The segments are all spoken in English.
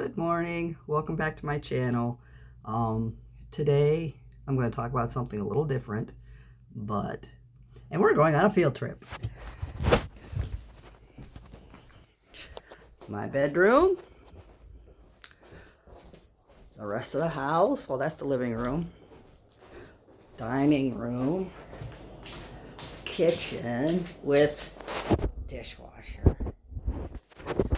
Good morning. Welcome back to my channel. Today I'm going to talk about something a little different, and we're going on a field trip. My bedroom, the rest of the house, well, that's the living room, dining room, kitchen with dishwasher.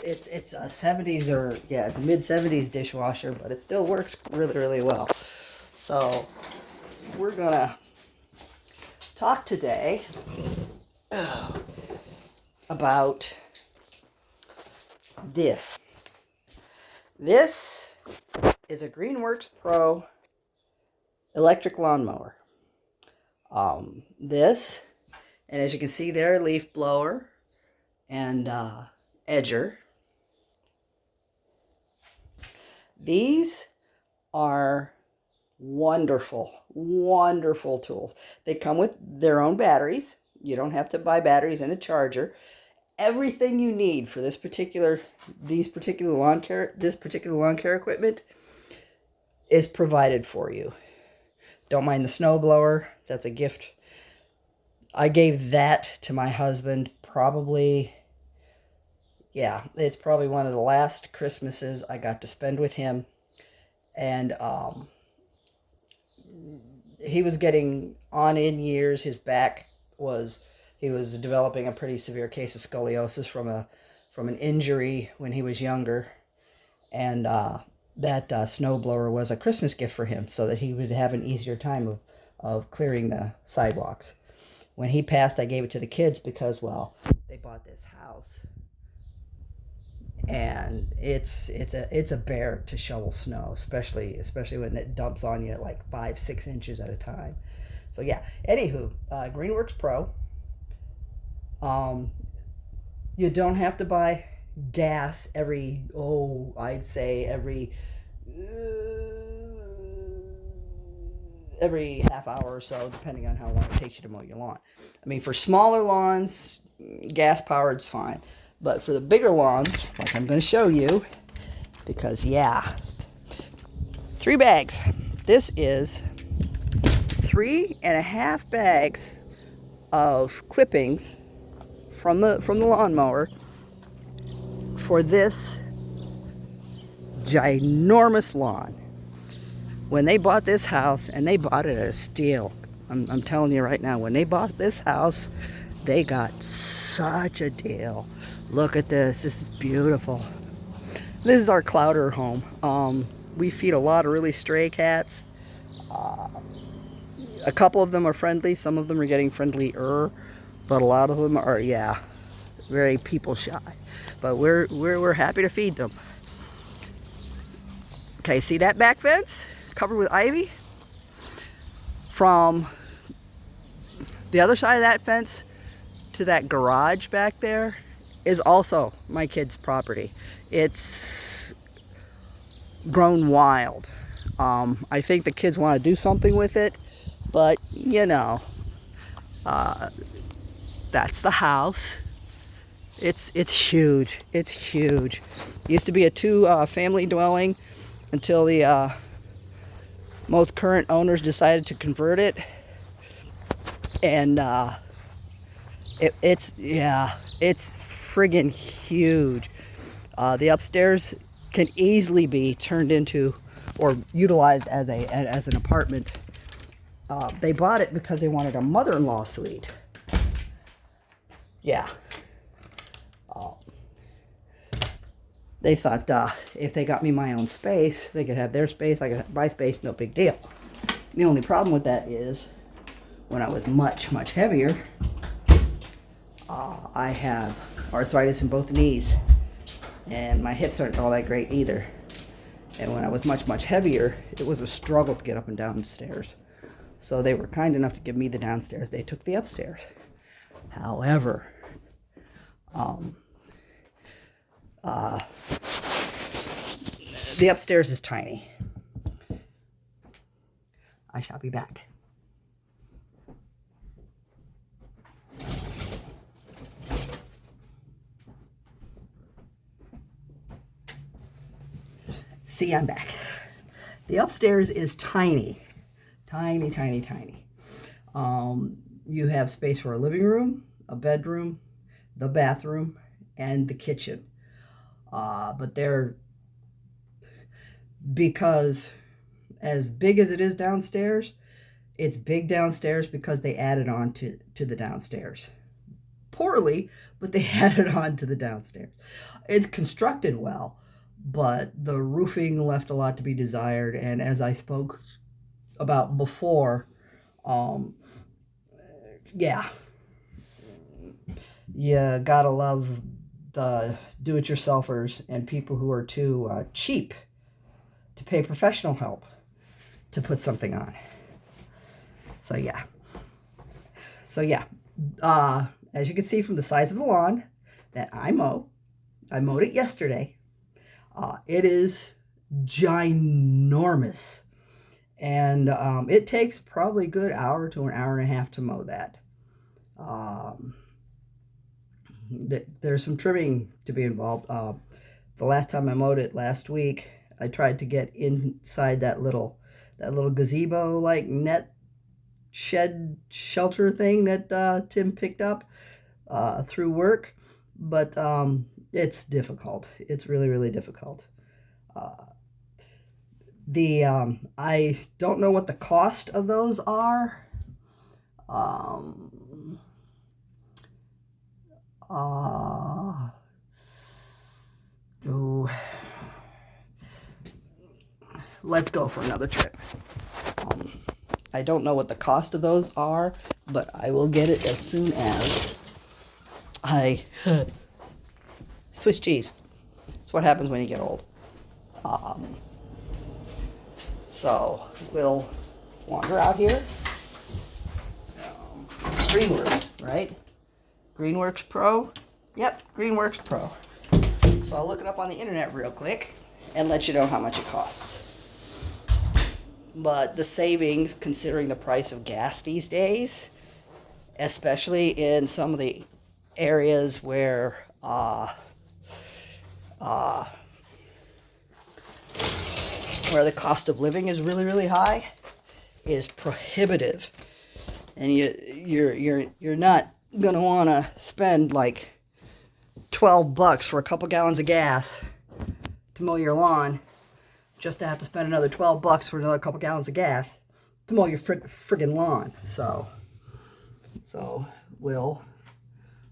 It's a 70s it's a mid 70s dishwasher, but it still works really well. So we're gonna talk today about this. This is a Greenworks Pro electric lawnmower. This, and as you can see there, leaf blower and edger. These are wonderful tools. They come with their own batteries. You don't have to buy batteries and a charger. Everything you need for this particular lawn care equipment is provided for you. Don't mind the snow blower. That's a gift. I gave that to my husband it's probably one of the last Christmases I got to spend with him. And he was getting on in years. His back he was developing a pretty severe case of scoliosis from an injury when he was younger. And that snowblower was a Christmas gift for him so that he would have an easier time of clearing the sidewalks. When he passed, I gave it to the kids because, well, they bought this house. And it's a bear to shovel snow, especially when it dumps on you at like 5-6 inches at a time. So yeah. Anywho, Greenworks Pro. You don't have to buy gas every half hour or so, depending on how long it takes you to mow your lawn. I mean, for smaller lawns, gas powered's fine. But for the bigger lawns, like I'm going to show you, because 3 bags. This is 3.5 bags of clippings from the lawnmower for this ginormous lawn. When they bought this house, and they bought it at a steal, I'm telling you right now, when they bought this house, they got such a deal. Look at this. This is beautiful. This is our clouder home. We feed a lot of really stray cats. A couple of them are friendly. Some of them are getting friendlier, but a lot of them are, very people shy. But we're happy to feed them. Okay, see that back fence covered with ivy? From the other side of that fence to that garage back there is also my kids' property. It's grown wild. I think the kids want to do something with it, but that's the house. It's huge. It's huge. It used to be a 2 family dwelling until the most current owners decided to convert it, and it's friggin' huge. The upstairs can easily be turned into or utilized as an apartment. They bought it because they wanted a mother-in-law suite. They thought if they got me my own space, they could have their space, I could have my space, no big deal. The only problem with that is when I was much heavier, I have arthritis in both knees, and my hips aren't all that great either. And when I was much heavier, it was a struggle to get up and down the stairs. So they were kind enough to give me the downstairs. They took the upstairs. However, the upstairs is tiny. I shall be back. See, I'm back. The upstairs is tiny, tiny, tiny, tiny. You have space for a living room, a bedroom, the bathroom, and the kitchen. But they're, because as big as it is downstairs, it's big downstairs because they added on to the downstairs. Poorly, but they added on to the downstairs. It's constructed well, but the roofing left a lot to be desired. And as I spoke about before, yeah, you gotta love the do-it-yourselfers and people who are too cheap to pay professional help to put something on. So yeah. As you can see from the size of the lawn that I mowed it yesterday. It is ginormous, and it takes probably a good hour to an hour and a half to mow that. There's some trimming to be involved. The last time I mowed it last week, I tried to get inside that little gazebo like net shed shelter thing that Tim picked up through work, but it's difficult. It's really, really difficult. I don't know what the cost of those are. Let's go for another trip. I don't know what the cost of those are, but I will get it as soon as I Swiss cheese. That's what happens when you get old. So we'll wander out here. Greenworks, right? Greenworks Pro? Yep, Greenworks Pro. So I'll look it up on the internet real quick and let you know how much it costs. But the savings, considering the price of gas these days, especially in some of the areas where the cost of living is really, really high, is prohibitive. And you're not gonna want to spend like $12 for a couple gallons of gas to mow your lawn, just to have to spend another $12 for another couple gallons of gas to mow your friggin' lawn. So we'll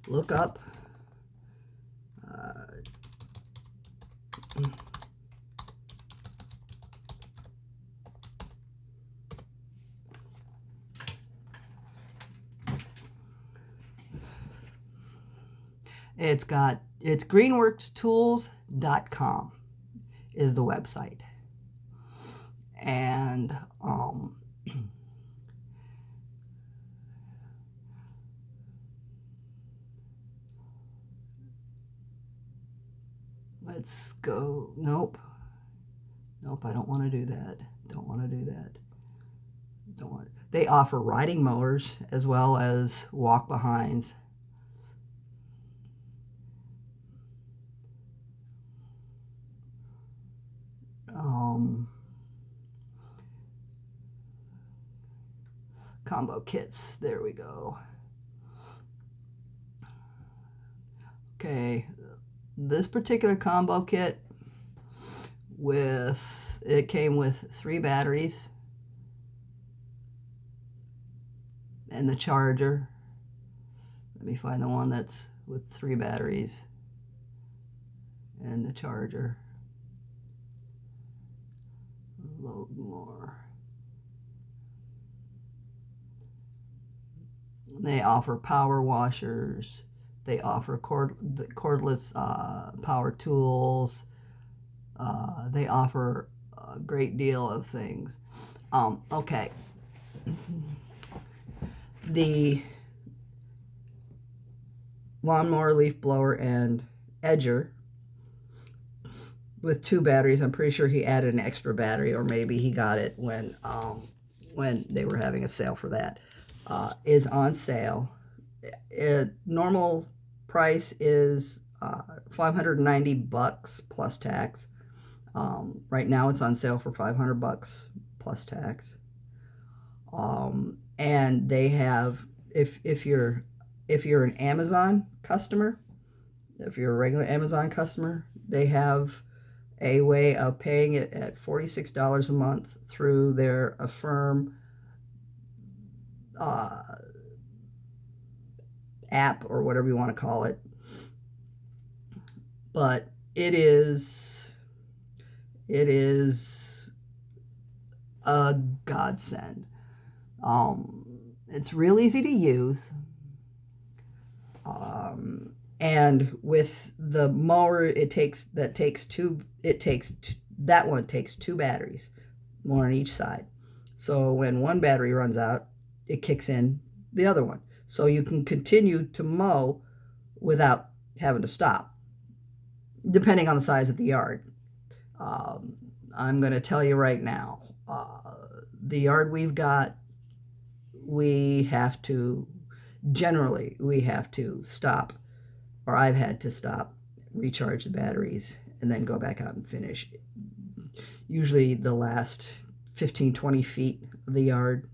look up it's greenworkstools.com is the website. And let's go. Nope, I don't want to do that. They offer riding mowers as well as walk behinds. Combo kits, there we go. Okay, this particular combo kit came with 3 batteries and the charger. Let me find the one that's with 3 batteries and the charger. Load more. They offer power washers. They offer cordless power tools. They offer a great deal of things. Okay. The lawnmower, leaf blower, and edger with 2 batteries. I'm pretty sure he added an extra battery, or maybe he got it when they were having a sale for that. Is on sale. Normal price is $590 plus tax. Right now it's on sale for $500 plus tax. And they have, if you're an Amazon customer, if you're a regular Amazon customer, they have a way of paying it at $46 a month through their Affirm app, or whatever you want to call it. But it is a godsend. It's real easy to use. And with the mower, that one takes two batteries, one on each side. So when one battery runs out, it kicks in the other one. So you can continue to mow without having to stop, depending on the size of the yard. I'm going to tell you right now, the yard we've got, we have to stop, or I've had to stop, recharge the batteries, and then go back out and finish. Usually the last 15-20 feet of the yard.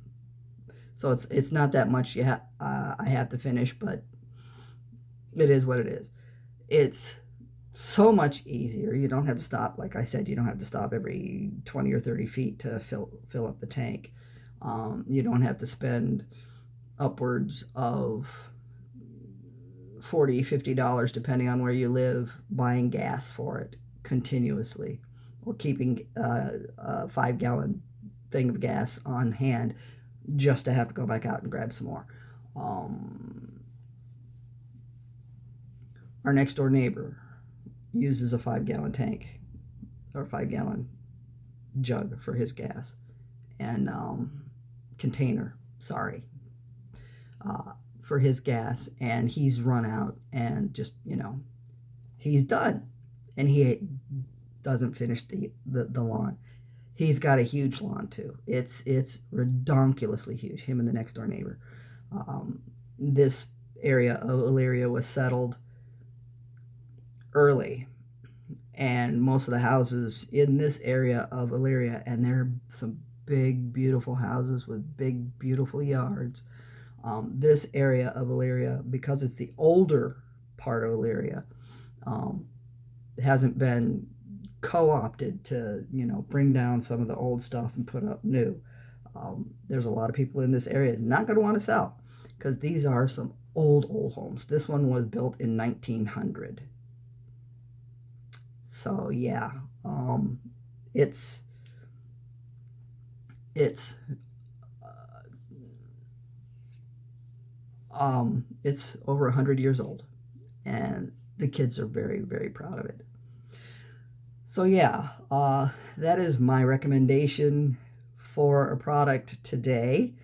So it's not that much I have to finish, but it is what it is. It's so much easier. You don't have to stop. Like I said, you don't have to stop every 20 or 30 feet to fill up the tank. You don't have to spend upwards of $40-50, depending on where you live, buying gas for it continuously, or keeping a 5-gallon thing of gas on hand just to have to go back out and grab some more. Our next door neighbor uses a 5-gallon tank, or 5-gallon jug for his gas, and container, for his gas, and he's run out, and just, he's done, and he doesn't finish the lawn. He's got a huge lawn too. It's redonkulously huge, him and the next door neighbor. This area of Elyria was settled early, and most of the houses in this area of Elyria, and there are some big, beautiful houses with big, beautiful yards. This area of Elyria, because it's the older part of Elyria, hasn't been co-opted to, bring down some of the old stuff and put up new. There's a lot of people in this area not going to want to sell, because these are some old homes. This one was built in 1900. So yeah, it's over 100 years old, and the kids are very, very proud of it. So yeah, that is my recommendation for a product today.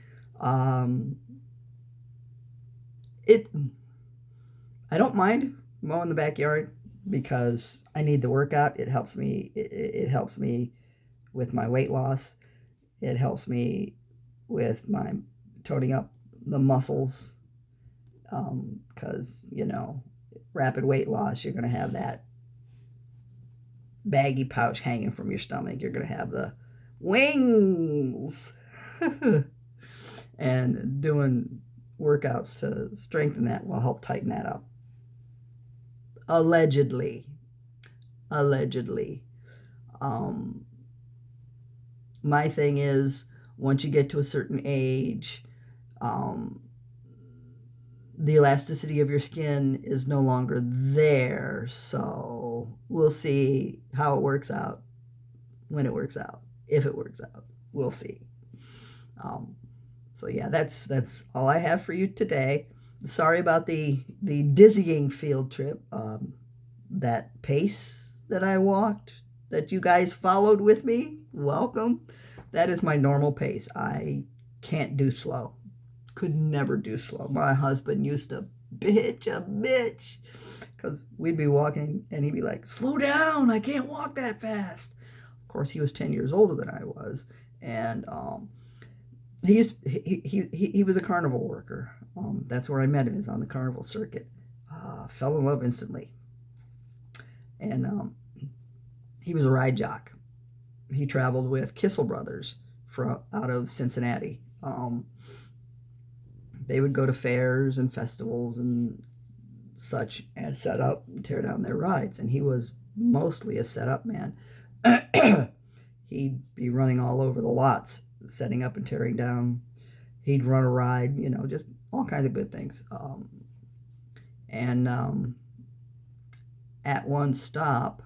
I don't mind mowing the backyard because I need the workout. It helps me. It helps me with my weight loss. It helps me with my toning up the muscles. Because rapid weight loss, you're going to have that baggy pouch hanging from your stomach. You're going to have the wings. And doing workouts to strengthen that will help tighten that up. Allegedly. My thing is, once you get to a certain age, the elasticity of your skin is no longer there. So we'll see how it works out, when it works out, if it works out. We'll see. So yeah, that's all I have for you today. Sorry about the dizzying field trip. That pace that I walked, that you guys followed with me, welcome. That is my normal pace. I can't do slow. Could never do slow. My husband used to bitch, because we'd be walking and he'd be like, slow down, I can't walk that fast. Of course, he was 10 years older than I was, and he was a carnival worker. That's where I met him, is on the carnival circuit. Fell in love instantly. And He was a ride jock. He traveled with Kissel Brothers out of Cincinnati. They would go to fairs and festivals and such and set up and tear down their rides. And he was mostly a setup man. He'd be running all over the lots, setting up and tearing down. He'd run a ride, just all kinds of good things. And at one stop,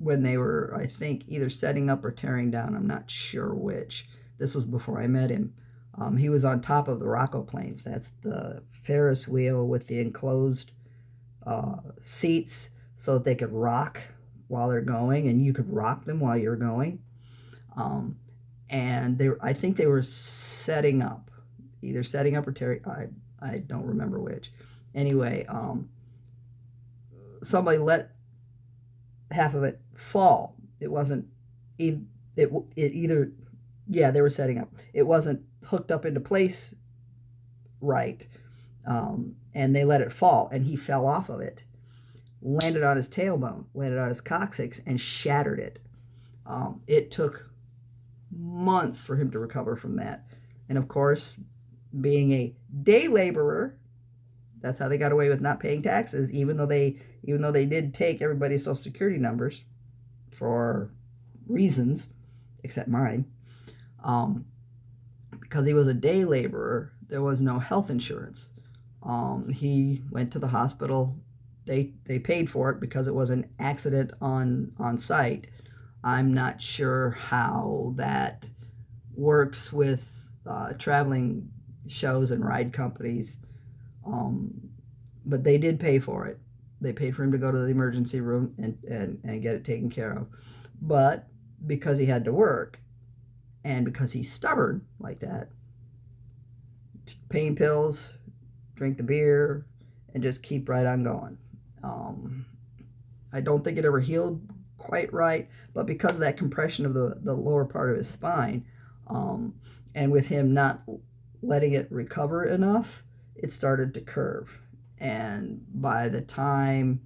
when they were, I think, either setting up or tearing down, I'm not sure which. This was before I met him. He was on top of the Rocco planes. That's the Ferris wheel with the enclosed seats so that they could rock while they're going, and you could rock them while you're going. And I think they were setting up, either setting up or tearing. I don't remember which. Anyway, somebody let half of it fall. It wasn't. It either. Yeah, they were setting up. It wasn't hooked up into place right, and they let it fall, and he fell off of it, landed on his tailbone, landed on his coccyx, and shattered it. It took months for him to recover from that, and of course, being a day laborer, that's how they got away with not paying taxes, even though they did take everybody's social security numbers for reasons, except mine. Because he was a day laborer, there was no health insurance. He went to the hospital. They paid for it because it was an accident on site. I'm not sure how that works with traveling shows and ride companies, but they did pay for it. They paid for him to go to the emergency room and get it taken care of. But because he had to work, and because he's stubborn like that, pain pills, drink the beer, and just keep right on going. I don't think it ever healed quite right, but because of that compression of the lower part of his spine, and with him not letting it recover enough, it started to curve. And by the time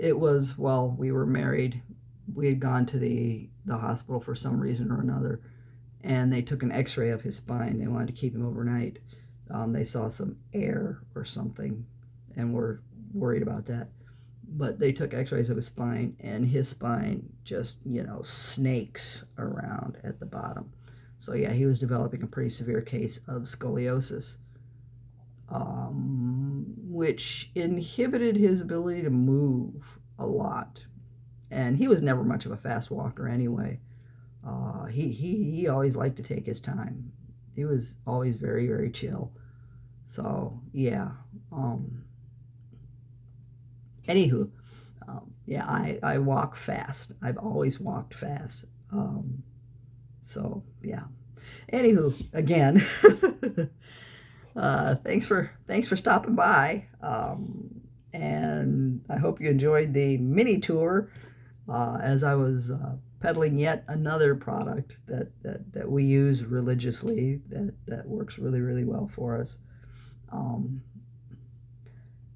it was while we were married, we had gone to the hospital for some reason or another, and they took an x-ray of his spine. They wanted to keep him overnight. They saw some air or something and were worried about that. But they took x-rays of his spine, and his spine just, snakes around at the bottom. So yeah, he was developing a pretty severe case of scoliosis, which inhibited his ability to move a lot. And he was never much of a fast walker anyway. He always liked to take his time. He was always very, very chill. So yeah. Anywho, yeah, I walk fast. I've always walked fast. So yeah. Anywho, again, thanks for stopping by. And I hope you enjoyed the mini tour as I was peddling yet another product that we use religiously that works really, really well for us.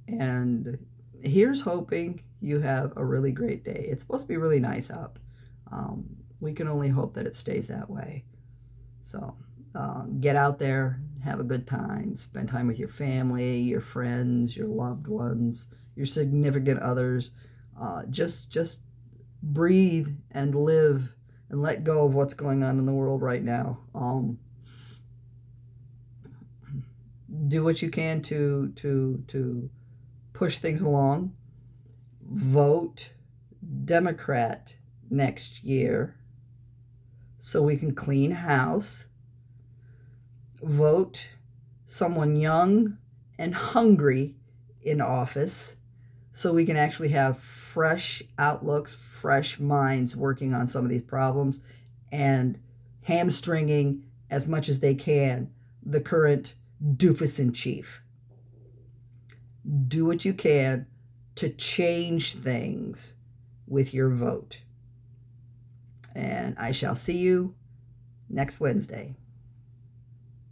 And here's hoping you have a really great day. It's supposed to be really nice out. We can only hope that it stays that way. So get out there, have a good time, spend time with your family, your friends, your loved ones, your significant others. Just breathe and live and let go of what's going on in the world right now. Do what you can to push things along. Vote Democrat next year so we can clean house. Vote someone young and hungry in office so we can actually have fresh outlooks, fresh minds working on some of these problems and hamstringing as much as they can the current doofus in chief. Do what you can to change things with your vote. And I shall see you next Wednesday.